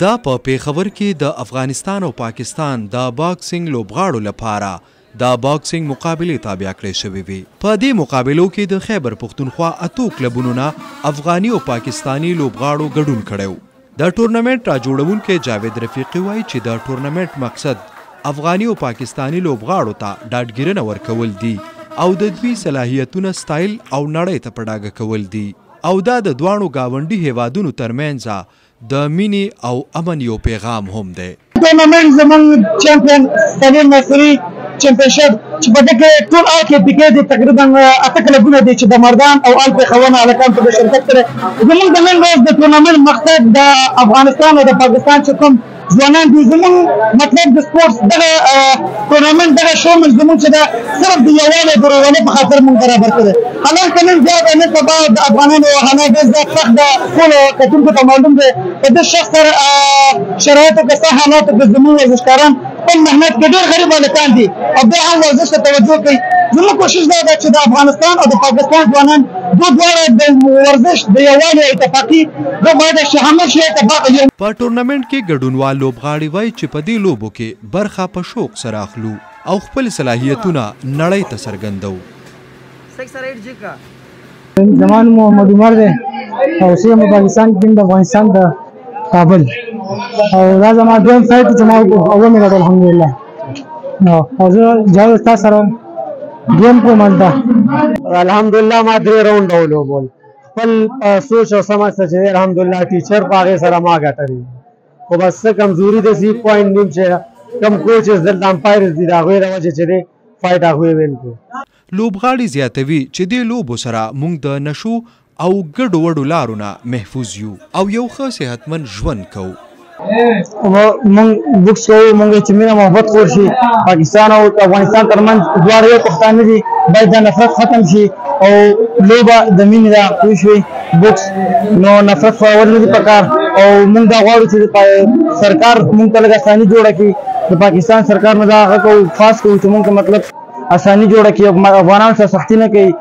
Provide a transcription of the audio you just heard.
دا په پیښور کې د افغانستان او پاکستان د باکسینګ لوبغاړو لپاره د باکسینګ مقابلې تابع کړې شوې وي. په دې مقابلو کې د خیبر پښتونخوا 8 کلبونو نه افغاني او پاکستاني لوبغاړو ګډون کړی و. د ټورنمنټ راجوړونکی جاوید رفیقي وایي چې د ټورنمنټ مقصد افغاني او پاکستاني لوبغاړو ته ډاډګیرنه ورکول دي او د دوی صلاحیتونه ستایل او نړۍ ته په ډاګه کول دي او دا د دواړو ګاونډي هیوادونو ترمنځ د مینې او امن یو پیغام هم دی. ټورنمنټ زموږ چمپیون سلیم ناصري چمپیونشپ چې په دې کې ټول آل کې پکې دي تقریبا 8 کلبونه دي چې د مردان او آل پیښور هلکان په شرکت کړي. زموږ د نن ورځ د ټورنمنټ مقصد د افغانستان او د پاکستان چې کوم ځوانان دي زموږ مطلب د سپورټس دغه ټورنمنټ دغه شومل زموږ چې دا صرف د یووالي د ورورولۍ په خاطر موږ برابر کړی. حالانکه نن زیات نن سبا د افغانانو حالات ډېر زیات سخت ده. ټولو کتونکو ته معلوم دی په دې شخص سره شرایطو کې څه حالاتو کې زموږ ورزشکاران خپل محنت کې ډېر غریب هلکان دي او بیا هم ورزش ته توجه کوي. زموږ کوشش دا ده چې د افغانستان او د پاکستان ځوانان دواړه د ورزش د یووالي اتفاقي باید همیشه اتفاق وي. په ټورنمنټ کې ګډونوال لوبغاړي وایي چې په دې لوبو کې برخه په شوق سره اخلو او خپل صلاحیتونه نړۍ ته څرګندوو. زمان محمد عمر دی او اوسېږم په پاکستان کې د افغانستان د کابل او دا زما دویم فایټ چې ما اول مې ګټل الحمدلله او زه جاوید ستا سره دویم کوم هلته الحمدلله ما 3 راونډ ولوبول. خپل سوچ او سمج ته چې الحمدلله ټیچر په هغې سره ما ګټلی خو بس څه کمزوري ده سی پوینټ نیم چې کم کوچز دلته امپایرز دي د هغوی د وجې چې دی فایټ هغوی وین کړو. لوبغاړي زیاتوي چې دې لوبو سره موږ د نشو او ګډو وډو لارو نه محفوظ یو او یو ښه صحتمند ژوند کوو. موږ بوکس کوو موږ چې مینه محبت خور شي پاکستان او افغانستان ترمنځ دواړه یو پښتانه دي باید دا نفرت ختم شي او لوبه د مینې ده پوه شوې بوکس نو نفرت خورول نه دي پکار او موږ دا غواړو چې سرکار موږ ته لږ اساني جوړه کړي د پاکستان سرکار نه دا هغه کوو خاص کوو چې موږ ته مطلب اساني جوړه کړي افغانانو سره سختي نه کوي.